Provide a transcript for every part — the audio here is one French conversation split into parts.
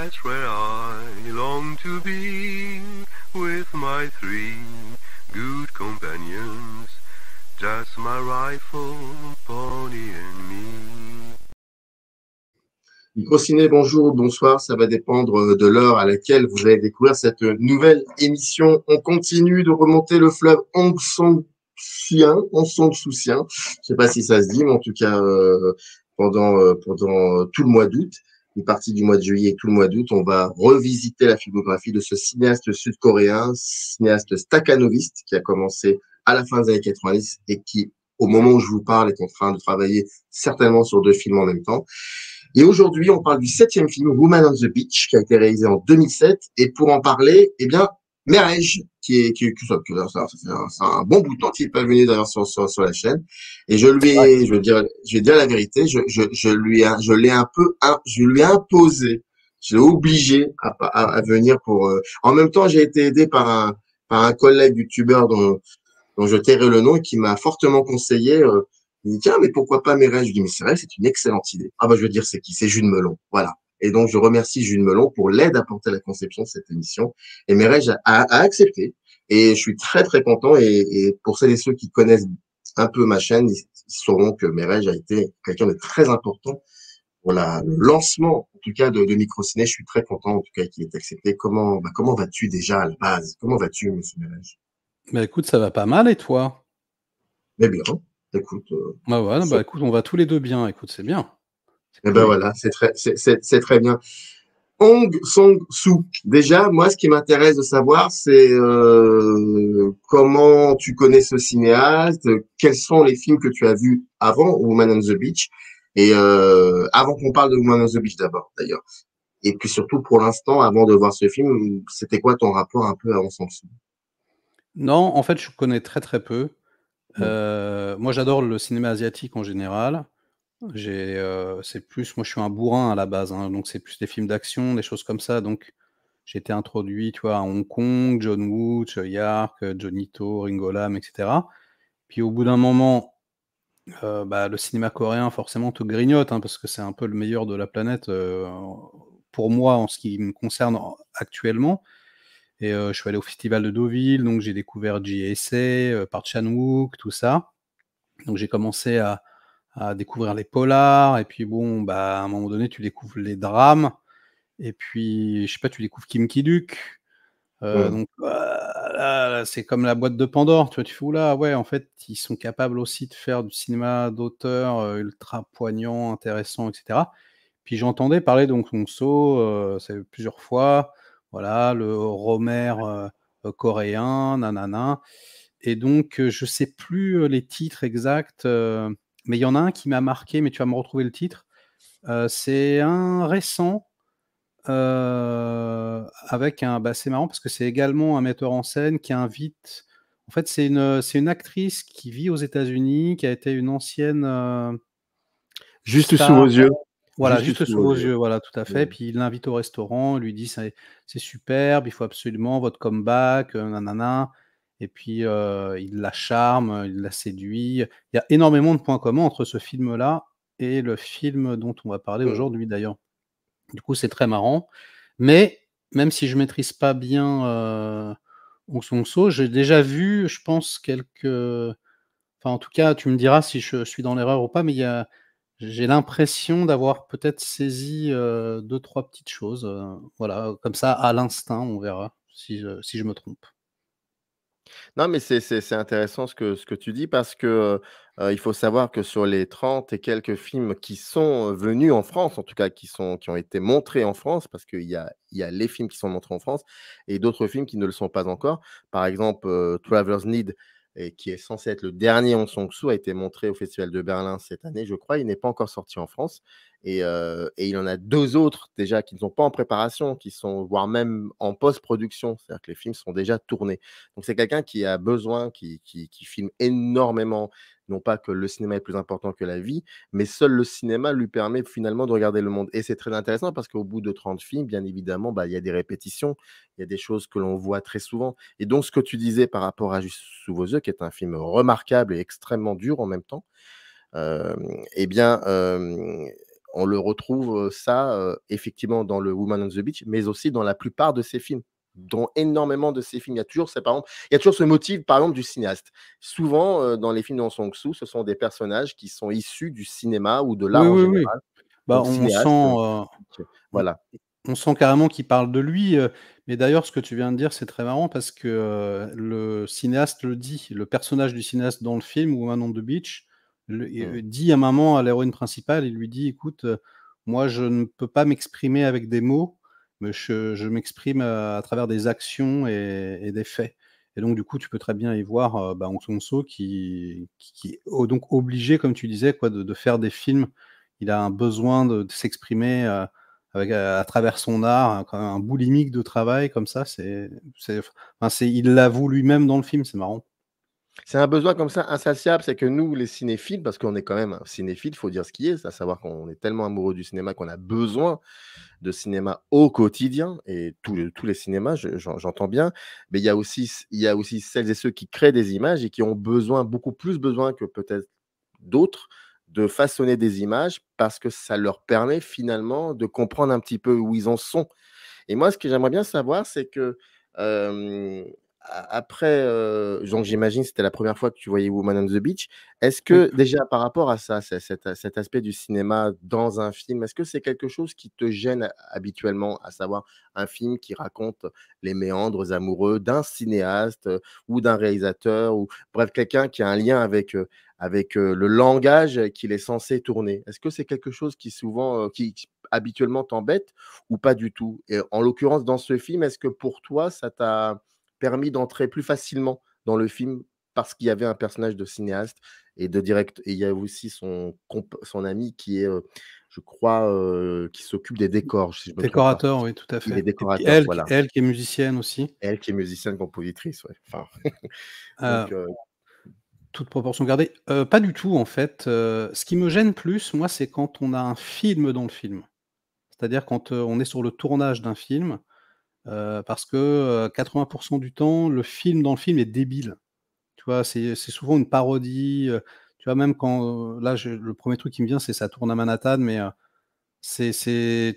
That's where I long to be, with my three good companions, just my rifle, pony and me. Microciné, bonjour, bonsoir, ça va dépendre de l'heure à laquelle vous allez découvrir cette nouvelle émission. On continue de remonter le fleuve Aung San Suu Kyi. Je sais pas si ça se dit, mais en tout cas, pendant tout le mois d'août, une partie du mois de juillet et tout le mois d'août, on va revisiter la filmographie de ce cinéaste sud-coréen, cinéaste stakhanoviste, qui a commencé à la fin des années 90 et qui, au moment où je vous parle, est en train de travailler certainement sur 2 films en même temps. Et aujourd'hui, on parle du 7e film, Woman on the Beach, qui a été réalisé en 2007. Et pour en parler, eh bien, Merej, c'est un bon bout de temps qu'il n'est pas venu d'ailleurs sur la chaîne. Et je vais dire la vérité, je lui ai imposé, je l'ai obligé à venir pour, en même temps, j'ai été aidé par un collègue youtubeur dont je tairai le nom et qui m'a fortement conseillé, il dit, tiens, mais pourquoi pas Mireille? Je lui dis, mais c'est vrai, c'est une excellente idée. Ah bah, je veux dire, c'est qui? C'est Jules Melon. Voilà. Et donc, je remercie Jules Melon pour l'aide apportée à la conception de cette émission. Et Mireille a accepté. Et je suis très, très content. Et pour celles et ceux qui connaissent un peu ma chaîne, ils sauront que Mireille a été quelqu'un de très important pour le lancement, en tout cas, de Microciné. Je suis très content, en tout cas, qu'il ait accepté. Comment vas-tu déjà à la base? Comment vas-tu, monsieur Mireille? Bah écoute, ça va pas mal et toi? Mais bien, écoute, Bah ouais, bah écoute, on va tous les 2 bien, écoute, c'est bien. eh ben voilà, c'est très bien. Aung San Suu. Déjà, moi, ce qui m'intéresse de savoir, c'est comment tu connais ce cinéaste, quels sont les films que tu as vus avant Woman on the Beach, et avant qu'on parle de Woman on the Beach d'abord, d'ailleurs. Et puis surtout, pour l'instant, avant de voir ce film, c'était quoi ton rapport un peu à Aung San Suu? Non, en fait, je connais très, très peu. Mm. Moi, j'adore le cinéma asiatique en général. C'est plus moi, je suis un bourrin à la base, hein, donc c'est plus des films d'action, des choses comme ça, donc j'ai été introduit, tu vois, à Hong Kong, John Woo, Choi Ark, Johnny To, Ringo Lam, et cetera. Puis au bout d'un moment, bah, le cinéma coréen forcément te grignote, hein, parce que c'est un peu le meilleur de la planète, pour moi en ce qui me concerne actuellement. Et je suis allé au festival de Deauville, donc j'ai découvert JSA, Park Chan-wook, tout ça. Donc j'ai commencé à découvrir les polars et puis bon, bah, à un moment donné, tu découvres les drames et puis, je sais pas, tu découvres Kim Ki-duk, donc là, c'est comme la boîte de Pandore, tu vois? Tu fais: «Ouh là, ouais, en fait, ils sont capables aussi de faire du cinéma d'auteur, ultra poignant, intéressant, et cetera». Puis j'entendais parler d'Hong Kong-soo, ça fait plusieurs fois, voilà, le Rohmer, coréen, nanana. Et donc, je sais plus, les titres exacts, mais il y en a un qui m'a marqué, mais tu vas me retrouver le titre. C'est un récent, avec un bah, c'est marrant parce que c'est également un metteur en scène qui invite en fait, c'est une actrice qui vit aux États-Unis, qui a été une ancienne, Juste sous star. vos yeux. Voilà, Juste juste sous sous vos vos yeux. yeux, voilà, tout à fait. Puis il l'invite au restaurant, il lui dit: C'est superbe, il faut absolument votre comeback, nanana». Et puis, il la charme, il la séduit. Il y a énormément de points communs entre ce film-là et le film dont on va parler aujourd'hui, d'ailleurs. Du coup, c'est très marrant. Mais même si je maîtrise pas bien, Hong Sang-soo, j'ai déjà vu, je pense, enfin, en tout cas, tu me diras si je suis dans l'erreur ou pas, mais j'ai l'impression d'avoir peut-être saisi, 2-3 petites choses, voilà, comme ça, à l'instinct, on verra si je me trompe. Non, mais c'est intéressant ce que tu dis parce que, il faut savoir que sur les 30 et quelques films qui sont, venus en France, en tout cas qui ont été montrés en France, parce qu'il y a les films qui sont montrés en France et d'autres films qui ne le sont pas encore. Par exemple, Traveler's Need et qui est censé être le dernier Hong Sang-soo a été montré au Festival de Berlin cette année, je crois. Il n'est pas encore sorti en France et il y en a 2 autres déjà qui ne sont pas en préparation, qui sont voire même en post-production. C'est-à-dire que les films sont déjà tournés. Donc c'est quelqu'un qui a besoin, qui filme énormément, non pas que le cinéma est plus important que la vie, mais seul le cinéma lui permet finalement de regarder le monde. Et c'est très intéressant parce qu'au bout de 30 films, bien évidemment, bah, il y a des répétitions, il y a des choses que l'on voit très souvent. Et donc ce que tu disais par rapport à Juste sous vos yeux, qui est un film remarquable et extrêmement dur en même temps, eh bien, on le retrouve ça effectivement dans le Woman on the Beach, mais aussi dans la plupart de ses films. Dans énormément de ses films. Il y a toujours, par exemple, il y a toujours ce motif, par exemple, du cinéaste. Souvent, dans les films de Hong Sang-soo, ce sont des personnages qui sont issus du cinéma ou de l'art Oui, en oui, oui. général. Bah, Donc, cinéaste, on voilà. on sent carrément qu'il parle de lui, mais d'ailleurs, ce que tu viens de dire, c'est très marrant parce que, le cinéaste le dit. Le personnage du cinéaste dans le film, Woman on the Beach, dit à un moment à l'héroïne principale, il lui dit: «Écoute, moi, je ne peux pas m'exprimer avec des mots, mais je m'exprime, à travers des actions et des faits». Et donc du coup, tu peux très bien y voir, Hong Sang-soo qui est donc obligé, comme tu disais, quoi, de faire des films. Il a un besoin de s'exprimer, avec, à travers son art, quand même un boulimique de travail comme ça, il l'avoue lui-même dans le film, c'est marrant. C'est un besoin comme ça insatiable, c'est que nous, les cinéphiles, parce qu'on est quand même un cinéphile, il faut dire ce qui est, à savoir qu'on est tellement amoureux du cinéma qu'on a besoin de cinéma au quotidien et tous les cinémas, j'entends bien, mais il y a aussi celles et ceux qui créent des images et qui ont besoin, beaucoup plus besoin que peut-être d'autres, de façonner des images parce que ça leur permet finalement de comprendre un petit peu où ils en sont. Et moi, ce que j'aimerais bien savoir, c'est que, hem, après, donc j'imagine c'était la première fois que tu voyais Woman on the Beach. Est-ce Oui. que déjà par rapport à ça, cet aspect du cinéma dans un film, est-ce que c'est quelque chose qui te gêne habituellement? À savoir un film qui raconte les méandres amoureux d'un cinéaste, ou d'un réalisateur ou bref quelqu'un qui a un lien avec, le langage qu'il est censé tourner. Est-ce que c'est quelque chose qui souvent, qui habituellement t'embête ou pas du tout? Et en l'occurrence, dans ce film, est-ce que pour toi, ça t'a permis d'entrer plus facilement dans le film parce qu'il y avait un personnage de cinéaste et de direct et il y a aussi son ami qui est, je crois, qui s'occupe des décors, si je me trompe pas. Décorateur, oui, tout à Il est fait. Et puis décorateur, elle voilà. elle qui est musicienne aussi, Elle qui est musicienne, compositrice, ouais, enfin, donc heu, toute proportion gardée. Pas du tout en fait, ce qui me gêne plus, moi, c'est quand on a un film dans le film. C'est-à-dire quand, on est sur le tournage d'un film, parce que, 80 du temps, le film dans le film est débile. Tu vois? C'est souvent une parodie, tu vois? Même quand, là, le premier truc qui me vient, c'est Ça tourne à Manhattan, mais, c'est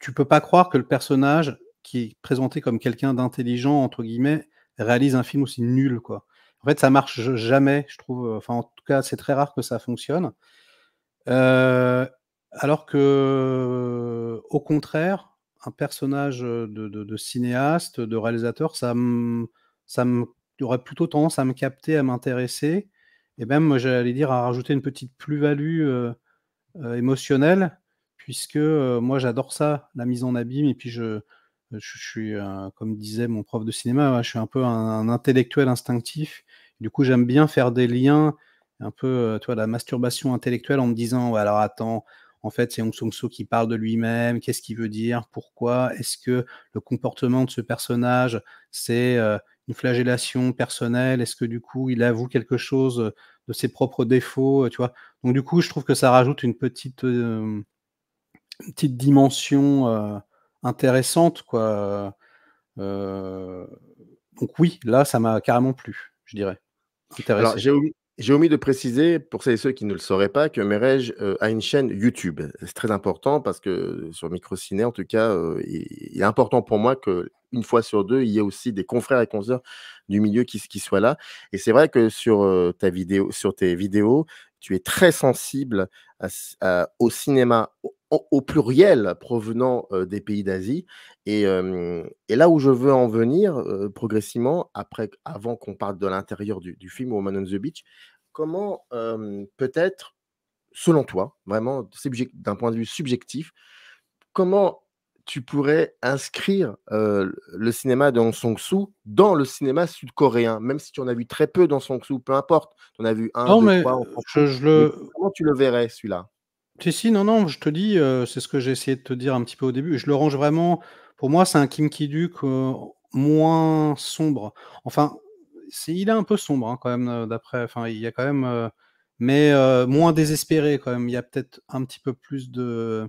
tu peux pas croire que le personnage qui est présenté comme quelqu'un «d'intelligent» entre guillemets, réalise un film aussi nul, quoi. En fait, ça marche jamais, je trouve, enfin, en tout cas, c'est très rare que ça fonctionne. Heu, Alors que, au contraire, un personnage, de cinéaste, de réalisateur, ça me aurait plutôt tendance à me capter, à m'intéresser et même, j'allais dire, à rajouter une petite plus-value, émotionnelle puisque, moi j'adore ça, la mise en abîme et puis je suis, comme disait mon prof de cinéma, ouais, je suis un peu un intellectuel instinctif. Du coup, j'aime bien faire des liens, un peu, tu vois, la masturbation intellectuelle en me disant: «Ouais, alors attends, en fait, c'est Hong Sang-soo qui parle de lui-même. Qu'est-ce qu'il veut dire? Pourquoi? Est-ce que le comportement de ce personnage, c'est, une flagellation personnelle? Est-ce que du coup, il avoue quelque chose, de ses propres défauts?» Tu vois? Donc du coup, je trouve que ça rajoute une petite dimension, intéressante quoi, heu, donc oui, là, ça m'a carrément plu, je dirais. alors, Intéressé. j'ai omis de préciser, pour celles et ceux qui ne le sauraient pas, que Merrej, a une chaîne YouTube. C'est très important parce que sur Microciné, en tout cas, il est important pour moi qu'une fois sur 2, il y ait aussi des confrères et consoeurs du milieu qui soient là et c'est vrai que sur tes vidéos, tu es très sensible au cinéma au pluriel provenant, des pays d'Asie et là où je veux en venir, progressivement, avant qu'on parle de l'intérieur du film Woman on the Beach, comment, peut-être, selon toi, vraiment d'un point de vue subjectif, comment tu pourrais inscrire, le cinéma de Hong Sang-soo dans le cinéma sud-coréen? Même si tu en as vu très peu dans Sang-soo, peu importe, tu en as vu un, Non, deux, mais 3, on s'en fout, je mais le comment tu le verrais celui-là? si, si, non, non, je te dis, c'est ce que j'ai essayé de te dire un petit peu au début. Je le range vraiment pour moi, c'est un Kim Ki-duk, moins sombre. Enfin, il est un peu sombre, hein, quand même, d'après enfin, il y a quand même, mais moins désespéré quand même. Il y a peut-être un petit peu plus de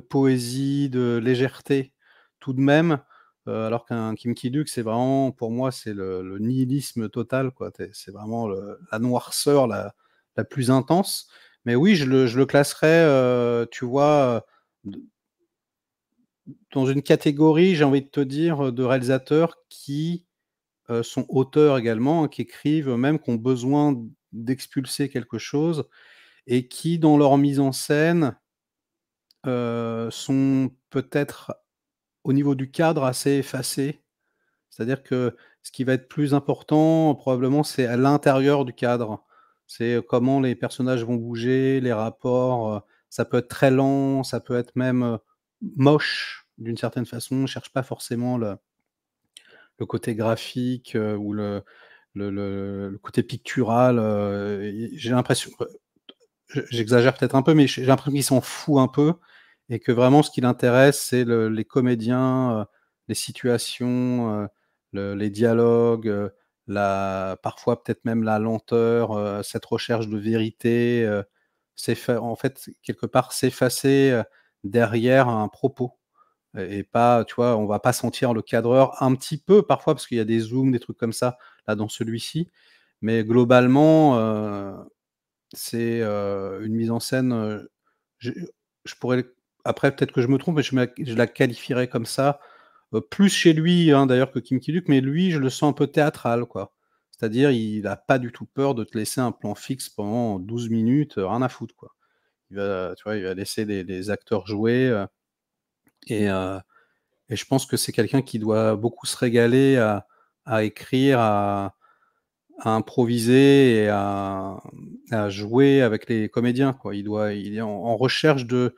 poésie, de légèreté tout de même, alors qu'un Kim Ki-duk, c'est vraiment pour moi, c'est le nihilisme total, quoi. C'est vraiment la noirceur la plus intense. Mais oui, je le classerais, tu vois, dans une catégorie, j'ai envie de te dire, de réalisateurs qui sont auteurs également, hein, qui écrivent même, qui ont besoin d'expulser quelque chose et qui, dans leur mise en scène, sont peut-être, au niveau du cadre, assez effacés. C'est-à-dire que ce qui va être plus important, probablement, c'est à l'intérieur du cadre. C'est comment les personnages vont bouger, les rapports, ça peut être très lent, ça peut être même, moche d'une certaine façon. On cherche pas forcément le côté graphique, ou le côté pictural, et j'ai l'impression, j'exagère peut-être un peu, mais j'ai l'impression qu'il s'en fout un peu et que vraiment ce qui l'intéresse, c'est les comédiens, les situations, les dialogues, parfois peut-être même la lenteur, cette recherche de vérité, en fait, quelque part, s'effacer, derrière un propos et pas, tu vois, on va pas sentir le cadreur un petit peu parfois parce qu'il y a des zooms, des trucs comme ça, là, dans celui-ci, mais globalement, c'est, une mise en scène, je je pourrais après peut-être que je me trompe, mais je la qualifierais comme ça, plus chez lui, hein, d'ailleurs que Kim Ki-duk, mais lui, je le sens un peu théâtral, quoi. C'est-à-dire, il a pas du tout peur de te laisser un plan fixe pendant 12 minutes, rien à foutre, quoi. Tu vois, il va laisser les acteurs jouer, et heu et je pense que c'est quelqu'un qui doit beaucoup se régaler à écrire, à improviser et à jouer avec les comédiens, quoi. Il est en recherche d'une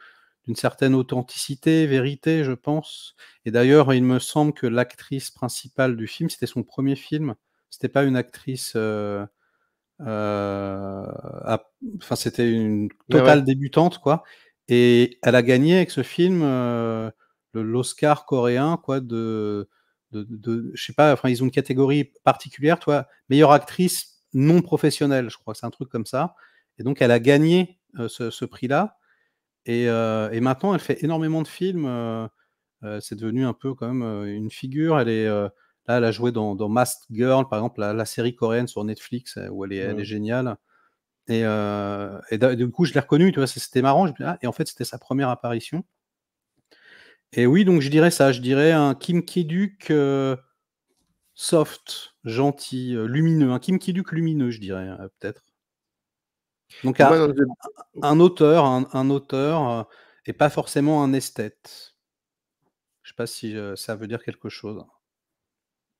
certaine authenticité, vérité, je pense, et d'ailleurs, il me semble que l'actrice principale du film, c'était son premier film. C'était pas une actrice, enfin, c'était une Ouais, ouais. totale débutante, quoi, et elle a gagné avec ce film, l'Oscar coréen, quoi, je sais pas, enfin, ils ont une catégorie particulière, tu vois? Meilleure actrice non professionnelle, je crois, c'est un truc comme ça, et donc elle a gagné, ce prix-là, et maintenant elle fait énormément de films, c'est devenu un peu quand même, une figure. Là, elle a joué dans Masked Girl, par exemple, la série coréenne sur Netflix, où elle est Mmh. géniale, du coup, je l'ai reconnue, tu vois? C'était marrant, je me dis: «Ah», et en fait, c'était sa première apparition, et oui, donc je dirais ça, je dirais un Kim Ki-duk, soft, gentil, lumineux, un Kim Ki-duk lumineux, je dirais, peut-être. Donc Woman on the un auteur, et pas forcément un esthète. Je sais pas si, ça veut dire quelque chose?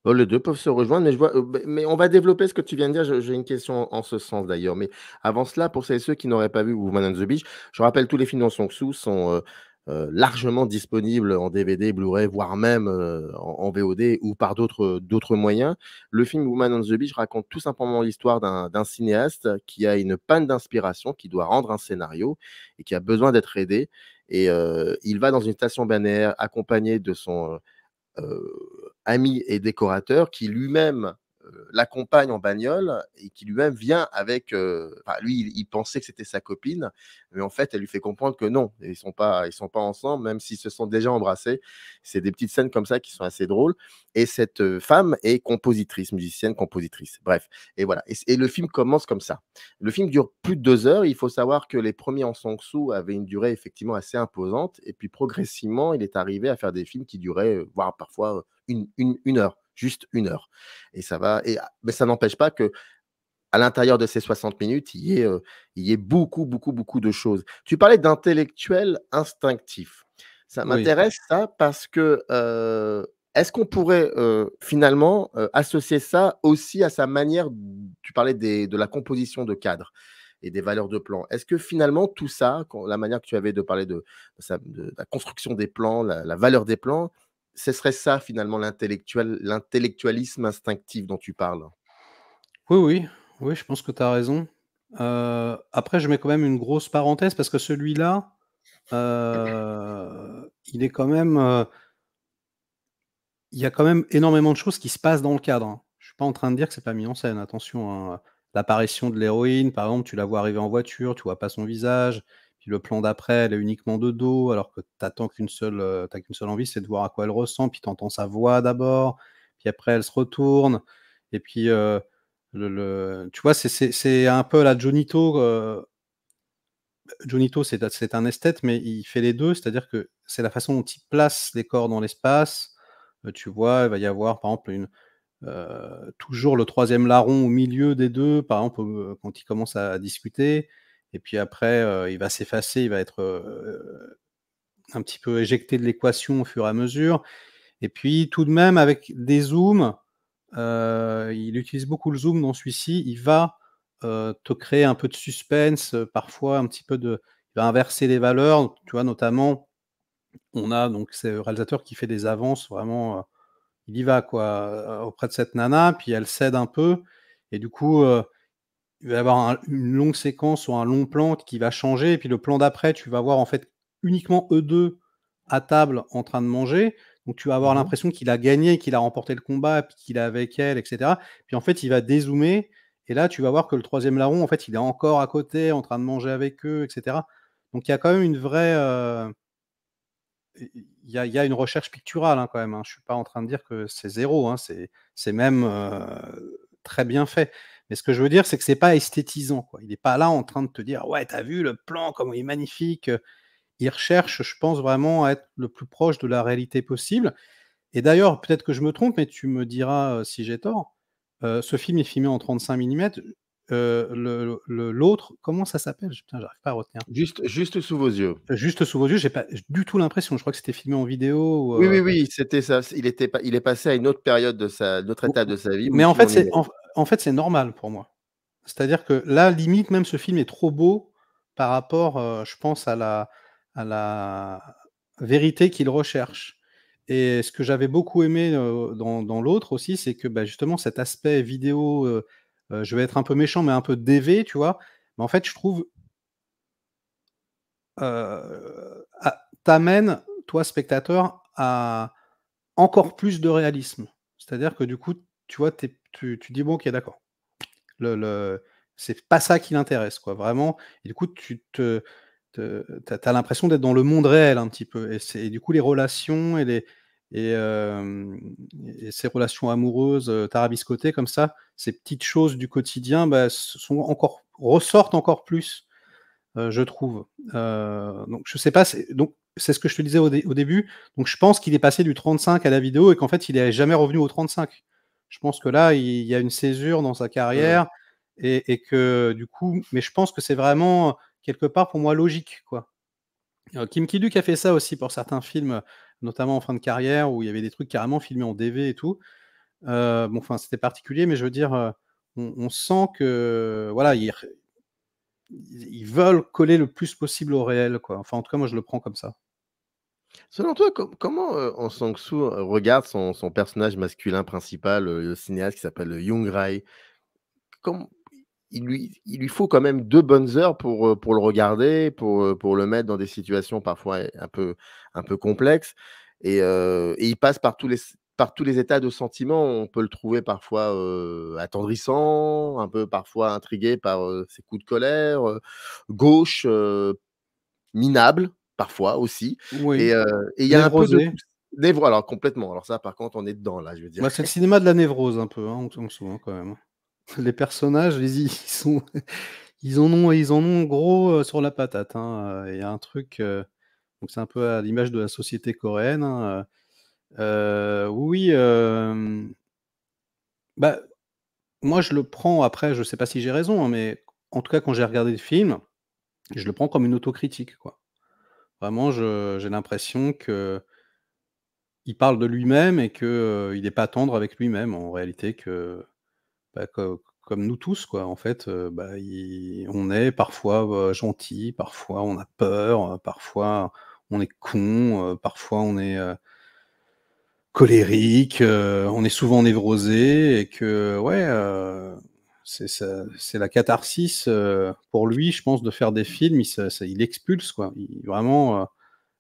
Oh, les 2 peuvent se rejoindre, mais je vois, mais on va développer ce que tu viens de dire. J'ai une question en ce sens d'ailleurs, mais avant cela, pour celles et ceux qui n'auraient pas vu Woman on the Beach, je rappelle tous les films d'Hong Sang-soo sont, largement disponibles en DVD, Blu-ray, voire même, en VOD ou par d'autres moyens. Le film Woman on the Beach raconte tout simplement l'histoire d'un cinéaste qui a une panne d'inspiration, qui doit rendre un scénario et qui a besoin d'être aidé, et il va dans une station balnéaire accompagné de son, ami et décorateur qui lui-même, l'accompagne en bagnole et qui lui-même vient avec, enfin lui, il pensait que c'était sa copine, mais en fait, elle lui fait comprendre que non, ils sont pas ensemble, même s'ils se sont déjà embrassés. C'est des petites scènes comme ça qui sont assez drôles, et cette, femme est compositrice, musicienne, compositrice, bref, et voilà, et le film commence comme ça. Le film dure plus de 2 heures. Il faut savoir que les premiers en Sang-soo avaient une durée effectivement assez imposante, et puis progressivement, il est arrivé à faire des films qui duraient, voire parfois, 1 heure, juste 1 heure, et ça va, mais ça n'empêche pas que à l'intérieur de ces 60 minutes, il y ait beaucoup, beaucoup, beaucoup de choses. Tu parlais d'intellectuel instinctif. Ça Oui. m'intéresse ça parce que, est-ce qu'on pourrait, finalement, associer ça aussi à sa manière, tu parlais de la composition de cadres et des valeurs de plan. Est-ce que finalement tout ça, la manière que tu avais de parler de la construction des plans, la valeur des plans, ce serait ça finalement l'intellectualisme instinctif dont tu parles? Oui, oui, oui, je pense que tu as raison. Après, je mets quand même une grosse parenthèse parce que celui-là, il est quand même, il y a quand même énormément de choses qui se passent dans le cadre, hein. Je suis pas en train de dire que c'est pas mis en scène, attention, hein. L'apparition de l'héroïne, par exemple, tu la vois arriver en voiture, tu vois pas son visage, puis le plan d'après, elle est uniquement de dos, alors que tu qu'une seule envie, c'est de voir à quoi elle ressemble, puis tu entends sa voix d'abord, puis après elle se retourne, et puis, tu vois, c'est un peu la Johnny To, Junito, c'est un esthète, mais il fait les 2, c'est-à-dire que c'est la façon dont il place les corps dans l'espace. Tu vois, il va y avoir, par exemple, toujours le 3e larron au milieu des 2, par exemple, quand ils commencent à discuter et puis après, il va s'effacer, il va être, un petit peu éjecté de l'équation au fur et à mesure et puis tout de même avec des zooms, il utilise beaucoup le zoom dans celui-ci, il va, te créer un peu de suspense, parfois un petit peu il va inverser les valeurs, tu vois? Notamment, on a donc c'est le réalisateur qui fait des avances vraiment, il y va quoi, auprès de cette nana, puis elle cède un peu et du coup, il va y avoir une longue séquence ou un long plan qui va changer et puis le plan d'après, tu vas voir en fait uniquement eux 2 à table en train de manger. Donc tu vas avoir Mmh. l'impression qu'il a gagné, qu'il a remporté le combat, puis qu'il est avec elle et cetera. Puis en fait, il va dézoomer et là, tu vas voir que le 3e larron, en fait, il est encore à côté en train de manger avec eux et cetera. Donc il y a quand même une vraie, il y a une recherche picturale, hein, quand même, hein. Je suis pas en train de dire que c'est 0, hein, c'est même, très bien fait. Mais ce que je veux dire, c'est que c'est pas esthétisant, quoi. Il est pas là en train de te dire: «Ouais, tu as vu le plan, comme il est magnifique», il recherche, je pense, vraiment à être le plus proche de la réalité possible et d'ailleurs, peut-être que je me trompe, mais tu me diras, si j'ai tort, ce film est filmé en 35 millimètres, l'autre, comment ça s'appelle? Putain, j'arrive pas à retenir. Juste sous vos yeux. Juste sous vos yeux, j'ai pas du tout l'impression, je crois que c'était filmé en vidéo ou, Oui, oui, oui, c'était ça. Il est passé à une autre période une autre ou étape de sa vie où mais il en filme fait, en numérique. c'est normal pour moi. C'est-à-dire que là, limite, même ce film est trop beau par rapport, je pense à la vérité qu'il recherche et ce que j'avais beaucoup aimé, dans l'autre aussi, c'est que, bah, justement cet aspect vidéo, je vais être un peu méchant, mais un peu DV, tu vois? Mais en fait, je trouve, t'amène, toi spectateur, à encore plus de réalisme. C'est-à-dire que du coup, tu vois, tu dis: «Bon OK, d'accord». Le c'est pas ça qui l'intéresse, quoi, vraiment et du coup, tu as l'impression d'être dans le monde réel un petit peu et du coup, les relations et hem et ces relations amoureuses, tarabiscotées comme ça, ces petites choses du quotidien, bah, ressortent encore plus, je trouve. Donc je sais pas, c'est ce que je te disais au début, donc je pense qu'il est passé du 35 à la vidéo et qu'en fait, il est jamais revenu au 35. Je pense que là, il y a une césure dans sa Mmh. carrière et que du coup mais je pense que c'est vraiment, quelque part pour moi logique, quoi. Kim Ki-duk a fait ça aussi pour certains films, notamment en fin de carrière où il y avait des trucs carrément filmés en DV et tout. Bon, enfin, c'était particulier, mais je veux dire, on sent que voilà, ils veulent coller le plus possible au réel, quoi. Enfin, en tout cas, moi, je le prends comme ça. Selon toi, comment, Hong Sang-soo, regarde son personnage masculin principal, le cinéaste qui s'appelle, Young Rai? Com il lui faut quand même 2 bonnes heures pour le regarder, pour le mettre dans des situations parfois un peu complexes et il passe par tous les états de sentiments. On peut le trouver parfois, attendrissant, un peu parfois intrigué par, ses coups de colère, gauche, minable, parfois aussi et Oui, heu et il y a un peu de tout névrosé. alors complètement, alors ça par contre on est dedans là, je veux dire. Bah, c'est le cinéma de la névrose un peu, hein, Hong Sang-soo, hein, quand même. Les personnages, ils sont ils en ont gros, sur la patate, hein, il y a un truc, donc c'est un peu à l'image de la société coréenne, hein, oui, bah, moi je le prends après, je sais pas si j'ai raison, hein, mais en tout cas quand j'ai regardé le film, je le prends comme une autocritique, quoi. Vraiment j'ai l'impression qu'il parle de lui-même et que, il est pas tendre avec lui-même en réalité que, bah, comme nous tous quoi, en fait, bah, on est parfois, gentil, parfois on a peur, parfois on est con, parfois on est, colérique, on est souvent névrosé et que ouais, c'est la catharsis, pour lui, je pense, de faire des films. Il expulse quoi. Il vraiment,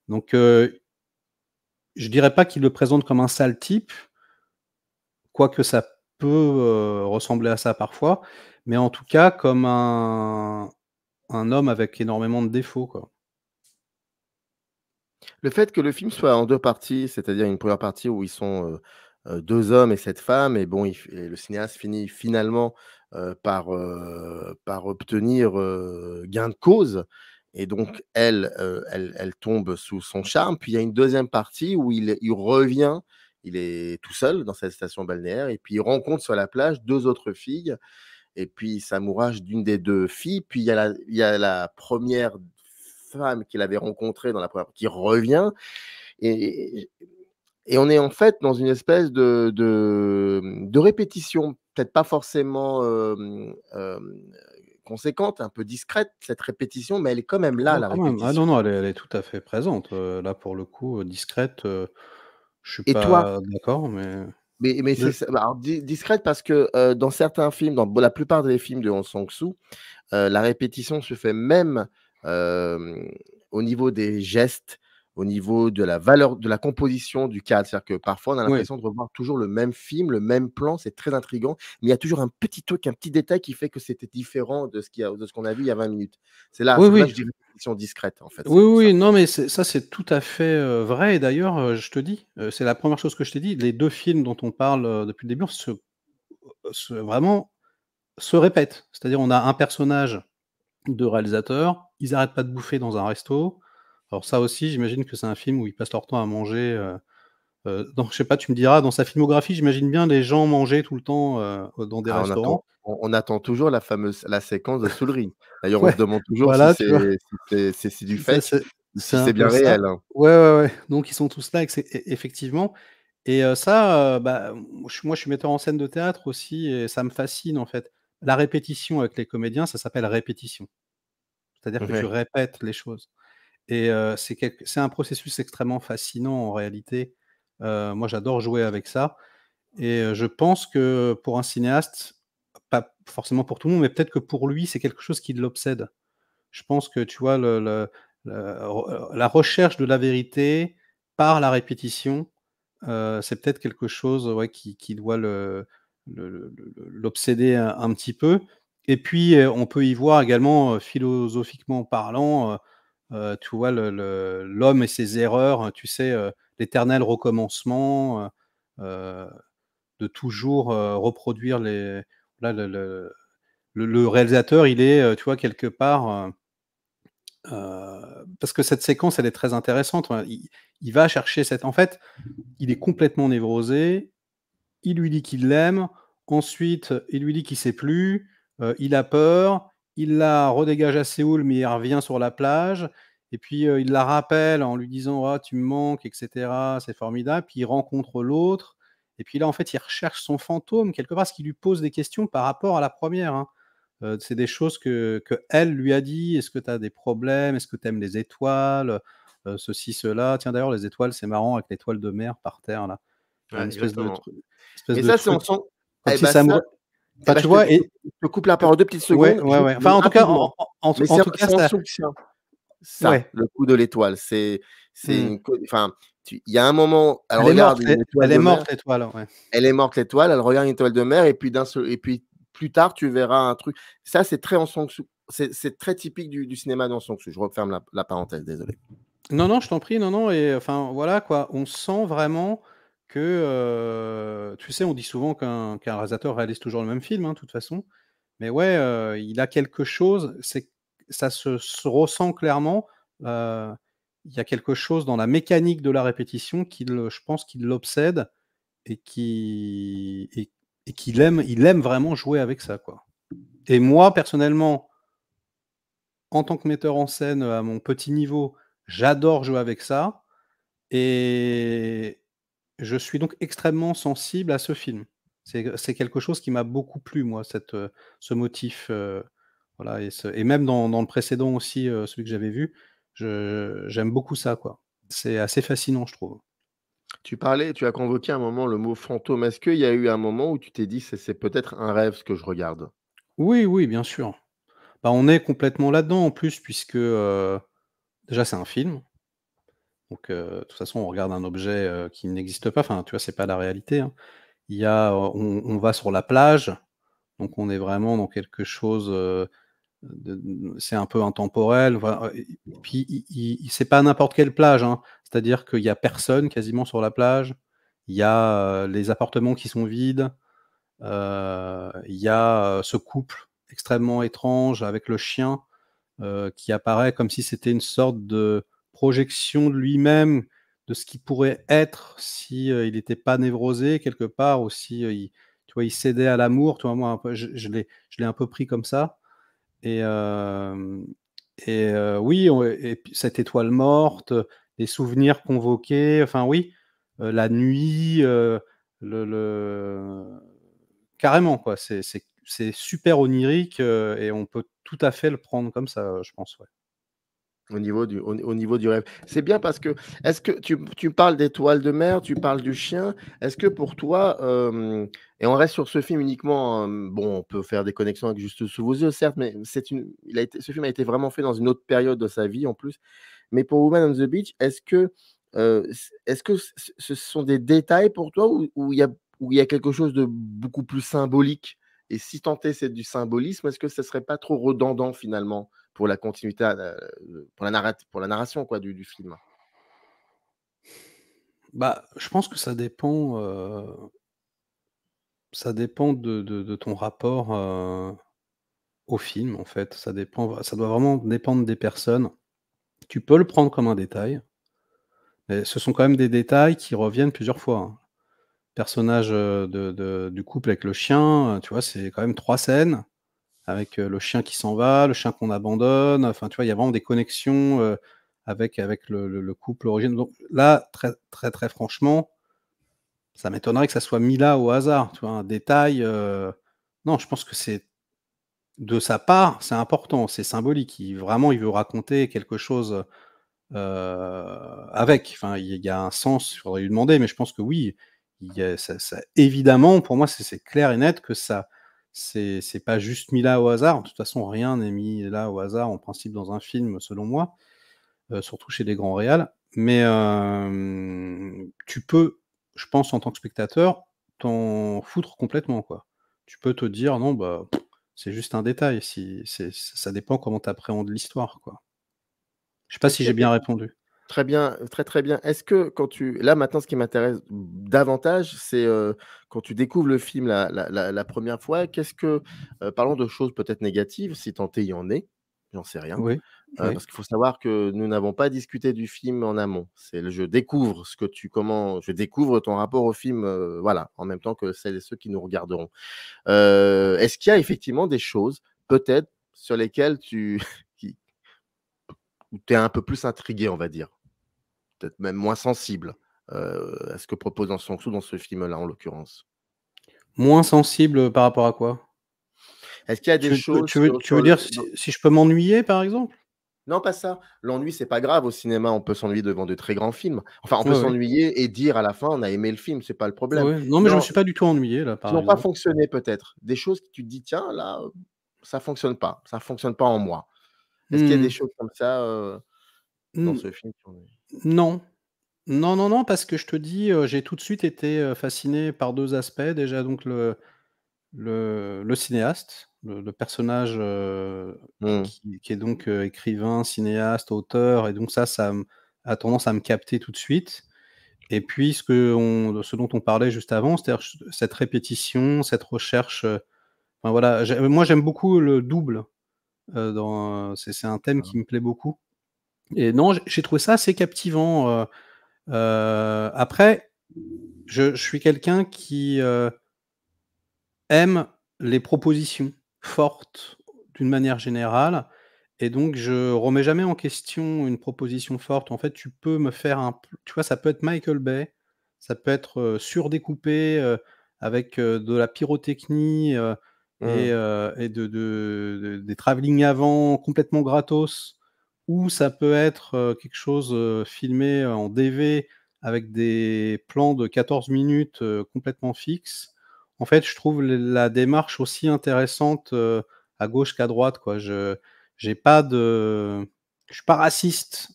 donc je dirais pas qu'il le présente comme un sale type, quoique ça peut, ressembler à ça parfois, mais en tout cas comme un homme avec énormément de défauts, quoi. Le fait que le film soit en 2 parties, c'est-à-dire une première partie où ils sont, 2 hommes et cette femme et bon, le cinéaste finit finalement, par obtenir, gain de cause Et donc elle tombe sous son charme. Puis il y a une deuxième partie où il revient, il est tout seul dans cette station balnéaire et puis il rencontre sur la plage 2 autres filles et puis il s'amourage d'une des 2 filles. Puis il y a la première femme qu'il avait rencontrée dans la première qui revient et et on est en fait dans une espèce de répétition, peut-être pas forcément, conséquente, un peu discrète cette répétition, mais elle est quand même là, Oh, la quand même. Ah non, répétition. non, elle est tout à fait présente, là, pour le coup, discrète, je suis Et toi? pas d'accord, mais Mais c'est le ça, bah, alors discrète parce que, dans certains films, dans la plupart des films de Hong Sang-soo, la répétition se fait même, hem, au niveau des gestes, au niveau de la valeur de la composition du cadre. C'est-à-dire que parfois, on a oui. l'impression de revoir toujours le même film, le même plan, c'est très intriguant, mais il y a toujours un petit truc, un petit détail qui fait que c'était différent de ce qu'on a vu il y a 20 minutes. Oui, C'est pour ça que oui. je dis répétition discrète, en fait, c'est Oui, pour ça. oui, non, mais c'est tout à fait, vrai et d'ailleurs, je te dis, c'est la première chose que je t'ai dit, les 2 films dont on parle, depuis le début vraiment se répètent. C'est-à-dire on a un personnage de réalisateur, ils arrêtent pas de bouffer dans un resto. Alors ça aussi, j'imagine que c'est un film où ils passent leur temps à manger, dans je sais pas, tu me diras, dans sa filmographie, j'imagine bien les gens manger tout le temps, dans des Ah, restaurants. on attend toujours la séquence de Soul. D'ailleurs, on se Ouais, demande toujours voilà, tu vois? si c'est du Ça, fake ou c'est si un c'est peu bien ça. réel, hein. Ouais, ouais, ouais, donc ils sont tous là effectivement et ça, bah, moi je suis metteur en scène de théâtre aussi et ça me fascine en fait. La répétition avec les comédiens, ça s'appelle répétition. C'est-à-dire que tu Ouais. répètes les choses et c'est un processus extrêmement fascinant en réalité. Moi j'adore jouer avec ça et je pense que pour un cinéaste, pas forcément pour tout le monde, mais peut-être que pour lui, c'est quelque chose qui l'obsède. Je pense que, tu vois, la recherche de la vérité par la répétition, c'est peut-être quelque chose, ouais, qui doit l'obséder un petit peu et puis, on peut y voir également, philosophiquement parlant, tu vois, l'homme et ses erreurs, tu sais, l'éternel recommencement, heu, de toujours, reproduire les là, le réalisateur, il est, tu vois, quelque part, parce que cette séquence, elle est très intéressante. Enfin, il va chercher cette en fait, il est complètement névrosé, il lui dit qu'il l'aime, ensuite, il lui dit qu'il sait plus, il a peur, il la redégage à Séoul, mais il revient sur la plage et puis, il la rappelle en lui disant: «Ah, tu me manques et cetera, c'est formidable». Puis il rencontre l'autre et puis là, en fait, il recherche son fantôme quelque part, parce qu'il lui pose des questions par rapport à la première, hein. C'est des choses qu'elle lui a dit: «Est-ce que tu as des problèmes? Est-ce que tu aimes les étoiles?» Ceci, cela. Tiens, d'ailleurs, les étoiles, c'est marrant avec l'étoile de mer par terre là. Ouais, Une exactement. espèce Mais de ça, c'est truc on sent comme eh si bah, ça me ça re enfin, tu vois? Et je te coupe la heu, parole 2 petites ouais, secondes, ouais, juste ouais. Enfin, mais en tout cas, rapidement. Mais en tout cas, c'est en ça soutien. Ça, ouais. le coup de l'étoile, c'est Mmh. une co enfin, il y a un moment, elle regarde une étoile Elle est de mer, morte l'étoile, ouais. elle est morte l'étoile, elle regarde une étoile de mer et puis et puis plus tard, tu verras un truc. Ça, c'est très en Sang-soo. C'est très typique du cinéma d'Hong Sang-soo. Je referme la parenthèse, désolé. Non, non, je t'en prie, non, non et enfin, voilà quoi. On sent vraiment que, tu sais, on dit souvent qu'un réalisateur réalise toujours le même film, hein, de toute façon. Mais ouais, il a quelque chose, ça se ressent clairement, heu, il y a quelque chose dans la mécanique de la répétition je pense qu'il l'obsède et il aime vraiment jouer avec ça, quoi. Et moi, personnellement, en tant que metteur en scène, à mon petit niveau, j'adore jouer avec ça et je suis donc extrêmement sensible à ce film. C'est quelque chose qui m'a beaucoup plu, moi, ce motif, voilà et même dans le précédent aussi, celui que j'avais vu, je j'aime beaucoup ça, quoi. C'est assez fascinant, je trouve. Tu as convoqué un moment le mot fantôme. Est-ce qu'il y a eu un moment où tu t'es dit: «C'est peut-être un rêve ce que je regarde»? Oui, oui, bien sûr. Bah, on est complètement là-dedans, en plus, puisque, déjà, c'est un film, donc de toute façon, on regarde un objet, qui n'existe pas, enfin, tu vois, c'est pas la réalité, hein. Il y a, on va sur la plage, donc on est vraiment dans quelque chose, c'est un peu intemporel, voilà, et puis c'est pas n'importe quelle plage, hein. C'est-à-dire qu'il y a personne quasiment sur la plage. Il y a, les appartements qui sont vides, il y a, ce couple extrêmement étrange avec le chien, qui apparaît comme si c'était une sorte de projection de lui-même, de ce qu'il pourrait être si il n'était pas névrosé quelque part, ou si tu vois, il cédait à l'amour. Tu vois, moi, un peu, je l'ai un peu pris comme ça. Et, oui, et puis cette étoile morte, les souvenirs convoqués, enfin oui, la nuit, le carrément quoi, c'est super onirique, et on peut tout à fait le prendre comme ça, je pense, ouais. Au niveau du rêve. C'est bien parce que est-ce que tu parles d'étoiles de mer, tu parles du chien. Est-ce que pour toi, et on reste sur ce film uniquement, bon, on peut faire des connexions avec Juste sous vos yeux, certes, mais ce film a été vraiment fait dans une autre période de sa vie en plus. Mais pour Woman on the Beach, est-ce que ce sont des détails pour toi ou il y a quelque chose de beaucoup plus symbolique? Et si tant est c'est du symbolisme, est-ce que ce serait pas trop redondant finalement pour la continuité, pour la narration quoi du film? Bah, je pense que ça dépend de ton rapport, au film, en fait. Ça doit vraiment dépendre des personnes. Tu peux le prendre comme un détail, mais ce sont quand même des détails qui reviennent plusieurs fois, hein. Personnage, du couple avec le chien, tu vois, c'est quand même 3 scènes avec, le chien qui s'en va, le chien qu'on abandonne, enfin, tu vois, il y a vraiment des connexions, avec le couple originel. Donc là, très, très, très franchement, ça m'étonnerait que ça soit mis là au hasard, tu vois? Un détail, non, je pense que c'est de sa part, c'est important, c'est symbolique. Il veut raconter quelque chose, avec. Enfin, il y a un sens, il faudrait lui demander, mais je pense que oui, il y a ça évidemment, pour moi, c'est clair et net que ça c'est pas juste mis là au hasard. De toute façon, rien n'est mis là au hasard, en principe, dans un film, selon moi, surtout chez les grands réals. Mais, tu peux, je pense, en tant que spectateur, t'en foutre complètement, quoi. Tu peux te dire: «Non, bah, c'est juste un détail», si ça dépend comment tu appréhendes l'histoire, quoi. Je sais pas Est-ce si qu'il y j'ai a bien quelque répondu. Très bien, très, très bien. Est-ce que quand tu là, maintenant, ce qui m'intéresse davantage, c'est, quand tu découvres le film la 1re fois, parlons de choses peut-être négatives, si tant est, il y en est, j'en sais rien. Oui, oui. Parce qu'il faut savoir que nous n'avons pas discuté du film en amont. Je découvre ton rapport au film, voilà, en même temps que celles et ceux qui nous regarderont. Est-ce qu'il y a effectivement des choses, peut-être, sur lesquelles qui où tu es un peu plus intrigué, on va dire? Peut-être même moins sensible, à ce que propose dans ce film-là, en l'occurrence. Moins sensible, par rapport à quoi? Est-ce qu'il y a des choses Tu veux sur dire le si je peux m'ennuyer, par exemple? non, pas ça. L'ennui, c'est pas grave au cinéma, on peut s'ennuyer devant de très grands films. Enfin, on peut Ouais, ouais. s'ennuyer et dire à la fin: «On a aimé le film», c'est pas le problème. Ouais. Non, mais je me Non, suis pas du tout ennuyé, là, qui par n'ont pas exemple. fonctionné peut-être. Des choses que tu te dis: «Tiens, là, ça fonctionne pas en moi». Est-ce qu'il y a des Mmh. choses comme ça, dans N ce film qui ont non. Non, non, non, parce que je te dis, j'ai tout de suite été, fasciné par 2 aspects. Déjà, donc le cinéaste, le personnage, mmh, qui est donc, écrivain, cinéaste, auteur, et donc ça a tendance à me capter tout de suite. Et puis ce dont on parlait juste avant, c'est-à-dire cette répétition, cette recherche, enfin voilà, moi j'aime beaucoup le double, c'est un thème qui me plaît beaucoup. Et non, j'ai trouvé ça assez captivant, après je suis quelqu'un qui, aime les propositions fortes d'une manière générale, et donc je remets jamais en question une proposition forte. En fait, tu peux me faire tu vois, ça peut être Michael Bay, ça peut être, surdécoupé, avec, de la pyrotechnie, mmh. et des travelling avant complètement gratos, ou ça peut être, quelque chose, filmé en DV avec des plans de 14 minutes, complètement fixes. En fait, je trouve la démarche aussi intéressante, à gauche qu'à droite, quoi. J'ai pas de Je suis pas raciste,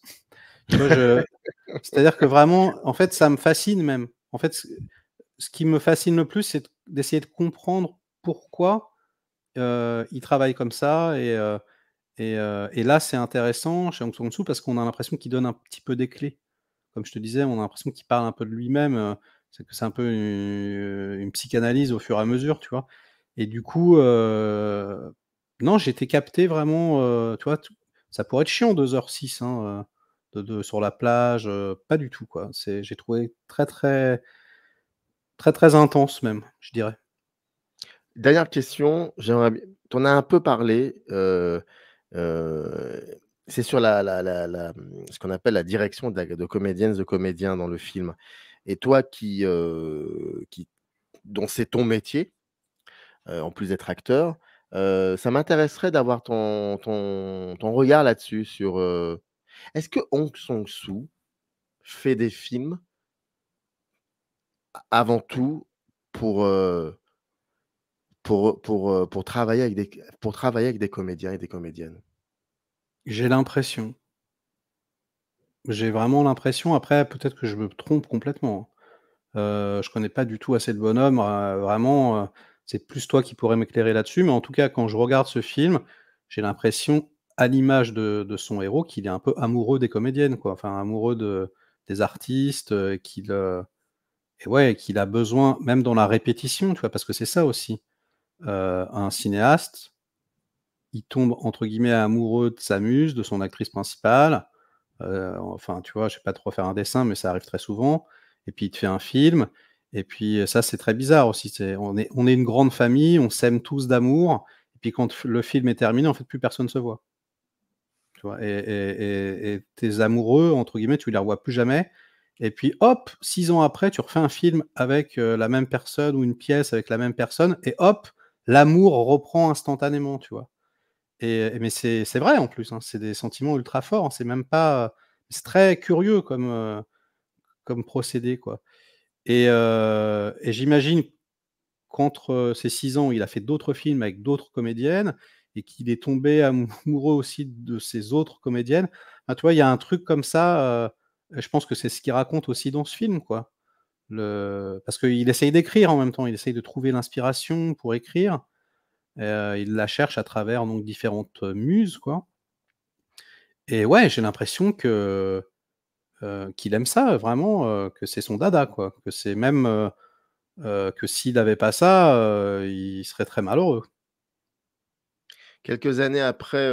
tu vois? C'est-à-dire que vraiment, en fait, ça me fascine même. En fait, ce qui me fascine le plus, c'est d'essayer de comprendre pourquoi, ils travaillent comme ça. Et là, c'est intéressant chez Hong Sang-soo parce qu'on a l'impression qu'il donne un petit peu des clés. Comme je te disais, on a l'impression qu'il parle un peu de lui-même, c'est un peu une psychanalyse au fur et à mesure, tu vois? Et du coup, non, j'ai été capté vraiment, tu vois? Ça pourrait être chiant 2h06 sur la plage, pas du tout, quoi. J'ai trouvé très, très, très, très intense même, je dirais. Dernière question, j'aimerais bien tu en as un peu parlé, c'est sur ce qu'on appelle la direction de comédiennes, de comédiens dans le film et toi dont c'est ton métier, en plus d'être acteur, ça m'intéresserait d'avoir ton regard là-dessus sur, est-ce que Hong Sang-soo fait des films avant tout pour, pour travailler avec des comédiens et des comédiennes? J'ai l'impression. J'ai vraiment l'impression, après peut-être que je me trompe complètement, hein. Je connais pas du tout assez le bonhomme, vraiment, c'est plus toi qui pourrais m'éclairer là-dessus, mais en tout cas, quand je regarde ce film, j'ai l'impression, à l'image de son héros, qu'il est un peu amoureux des comédiennes, quoi. Enfin, amoureux des artistes, et ouais, qu'il a besoin, même dans la répétition, tu vois? Parce que c'est ça aussi, un cinéaste, il tombe entre guillemets «amoureux» de sa muse, de son actrice principale. Enfin, tu vois, je vais pas trop faire un dessin, mais ça arrive très souvent et puis il te fait un film et puis, ça, c'est très bizarre aussi. On est une grande famille, on s'aime tous d'amour et puis quand le film est terminé, en fait, plus personne se voit, tu vois? Et tes «amoureux» entre guillemets, tu les revois plus jamais et puis hop, 6 ans après, tu refais un film avec, la même personne ou une pièce avec la même personne et hop, l'amour reprend instantanément, tu vois? Mais c'est vrai en plus, hein, c'est des sentiments ultra forts, hein, c'est même pas, c'est très curieux comme procédé, quoi et j'imagine qu'entre, ces 6 ans, il a fait d'autres films avec d'autres comédiennes et qu'il est tombé amoureux aussi de ces autres comédiennes. Enfin, tu vois, il y a un truc comme ça, et je pense que c'est ce qu'il raconte aussi dans ce film, quoi. Parce qu'il essaye d'écrire en même temps, il essaye de trouver l'inspiration pour écrire, il la cherche à travers donc différentes, muses, quoi et ouais, j'ai l'impression qu'il aime ça vraiment, que c'est son dada, quoi. Que c'est même, que s'il avait pas ça, il serait très malheureux. Quelques années après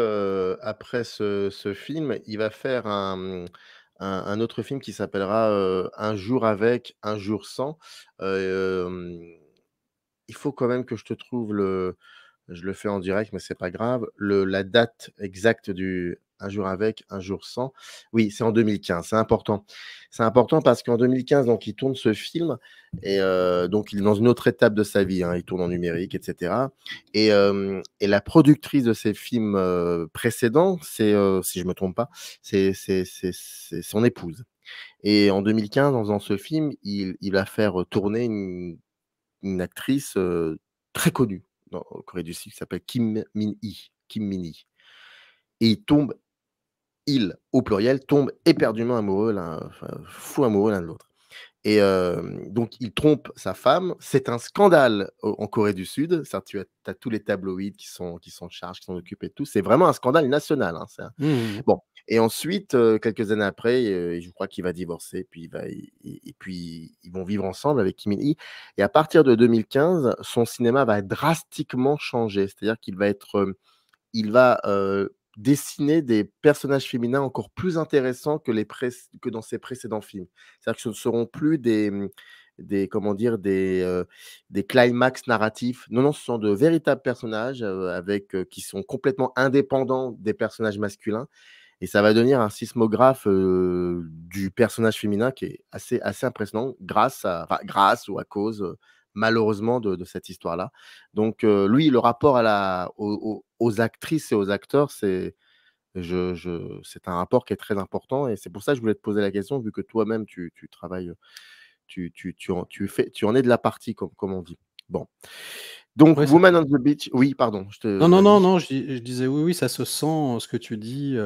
ce film, il va faire un autre film qui s'appellera, Un jour avec, un jour sans. Hem, il faut quand même que je te trouve je le fais en direct, mais c'est pas grave, la date exacte du Un jour avec, un jour sans. Oui, c'est en 2015, c'est important. C'est important parce qu'en 2015, donc il tourne ce film et donc il est dans une autre étape de sa vie, hein. Il tourne en numérique et cetera et la productrice de ses films, précédents, c'est, si je me trompe pas, c'est son épouse et en 2015, en faisant ce film, il va faire tourner une actrice, très connue en Corée du Sud qui s'appelle Kim Min-hee et ils, au pluriel, tombent éperdument amoureux enfin, fous amoureux l'un de l'autre et donc il trompe sa femme. C'est un scandale en Corée du Sud. Ça, tu as tous les tabloïds qui s'en chargent, qui s'en occupent et tout. C'est vraiment un scandale national, hein, Mmh mh. bon et ensuite, quelques années après, je crois qu'il va divorcer, puis et puis ils vont vivre ensemble avec Kim Min-hee et à partir de 2015, son cinéma va drastiquement changer. C'est-à-dire il va, dessiner des personnages féminins encore plus intéressants que dans ses précédents films. C'est-à-dire que ce ne seront plus des comment dire? Des climax narratifs. Non, non, ce sont de véritables personnages, qui sont complètement indépendants des personnages masculins et ça va devenir un sismographe, du personnage féminin qui est assez impressionnant grâce ou à cause, malheureusement de cette histoire-là. Donc lui, le rapport aux actrices et aux acteurs, c'est un rapport qui est très important et c'est pour ça que je voulais te poser la question vu que toi-même tu travailles, tu en es de la partie comme on dit. Bon, donc Ouais, ça Woman on the Beach oui, pardon, non, non, non, vas-y. non, je disais oui, oui, ça se sent, ce que tu dis,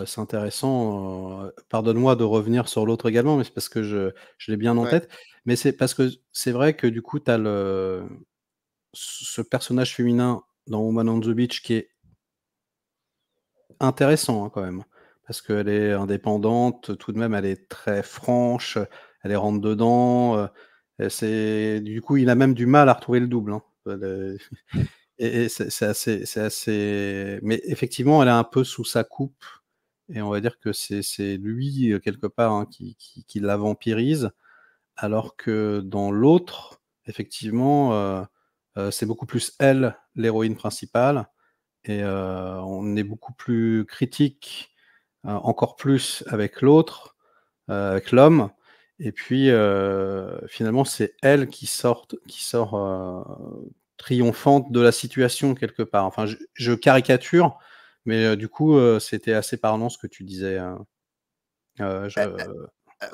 c'est intéressant, pardonne-moi de revenir sur l'autre également, mais c'est parce que je l'ai bien en Ouais. tête. Mais c'est parce que c'est vrai que du coup, tu as ce personnage féminin dans Woman on the Beach qui est intéressant, hein, quand même. Parce qu'elle est indépendante, tout de même, elle est très franche, elle est rentre dedans, c'est du coup, il a même du mal à retrouver le double, hein. Et c'est assez mais effectivement, elle est un peu sous sa coupe et on va dire que c'est lui, quelque part, hein, qui la vampirise. Alors que dans l'autre, effectivement, c'est beaucoup plus elle, l'héroïne principale et on est beaucoup plus critique, encore plus avec l'autre, avec l'homme et puis, finalement, c'est elle qui sort, triomphante de la situation quelque part. Enfin, je caricature, mais, du coup, c'était assez parlant ce que tu disais, je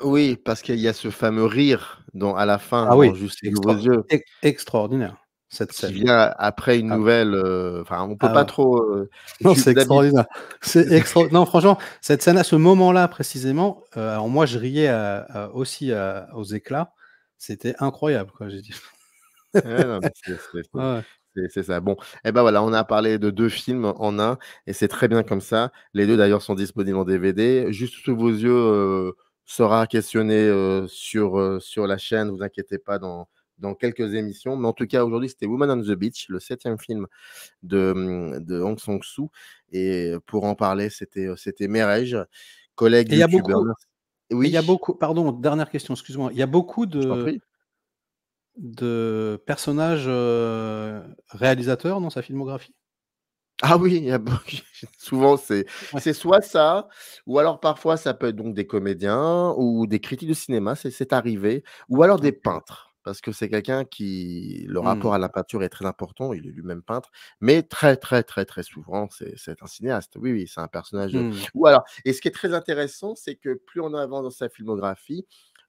Oui, parce qu'il y a ce fameux rire à la fin, ah dans oui, Juste c'est sous vos yeux, extraordinaire, cette qui scène. vient après une Ah nouvelle, enfin, on peut ah pas ouais. trop, Non, tu c'est d'habitude extraordinaire. C'est extra non, franchement, cette scène à ce moment-là précisément, alors moi je riais aussi aux éclats. C'était incroyable quoi, j'ai dit. ouais, non, mais Ouais, ouais. c'est ça. Bon, et ben, voilà, on a parlé de 2 films en un et c'est très bien comme ça. Les 2 d'ailleurs sont disponibles en DVD. Juste sous vos yeux, sera questionné, sur la chaîne, vous inquiétez pas dans quelques émissions. Mais en tout cas, aujourd'hui, c'était Woman on the Beach, le 7e film de Hong Sang-soo et pour en parler, c'était Merej, collègue Et il y a youtubeur. beaucoup Merci. et il y a Oui, beaucoup pardon, dernière question, excuse-moi. Il y a beaucoup je t'en prie. de personnages, réalisateurs dans sa filmographie? Ah oui, il y a beau souvent Ouais. c'est soit ça, ou alors parfois ça peut être donc des comédiens ou des critiques de cinéma, c'est arrivé, ou alors des OK. peintres. Parce que c'est quelqu'un qui le Mmh. rapport à la peinture est très important, il est lui-même peintre, mais très, très, très, très souvent, c'est un cinéaste. Oui, oui, c'est un personnage, Mmh. ou alors et ce qui est très intéressant, c'est que plus on avance dans sa filmographie,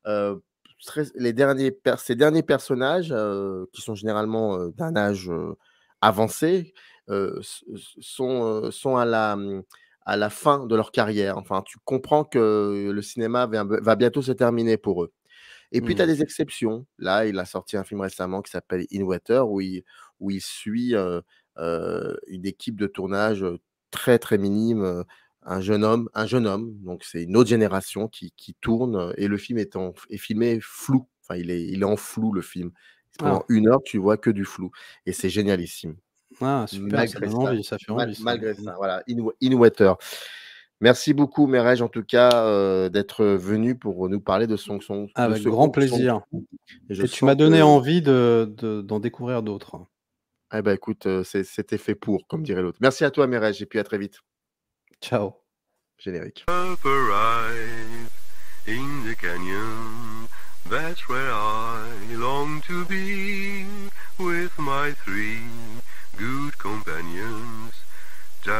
heu, ces derniers personnages, qui sont généralement, d'un âge, avancé, sont à la fin de leur carrière. Enfin, tu comprends que le cinéma va bientôt se terminer pour eux. Et puis tu as Mmh. des exceptions. Là, il a sorti un film récemment qui s'appelle In Water où il suit, une équipe de tournage, très, très minime, un jeune homme, donc c'est une autre génération qui tourne, et le film est filmé flou. Enfin, il est en flou le film. Pendant Ah. 1 heure, tu vois que du flou et c'est génialissime. Ah super, ça Malgré donne ça, envie, ça fait envie ça. malgré Mmh. ça, voilà, In Water. Merci beaucoup Merej, en tout cas, d'être venu pour nous parler de Avec ce grand Hong Sang-soo plaisir et je et tu m'as sens donné que envie d'en découvrir d'autres. eh ben, écoute, c'était fait pour, comme dirait l'autre. Merci à toi Merej et puis à très vite. Ciao. Générique. Up arrive in the canyon, that's where I long to be, with my 3 good companions. Just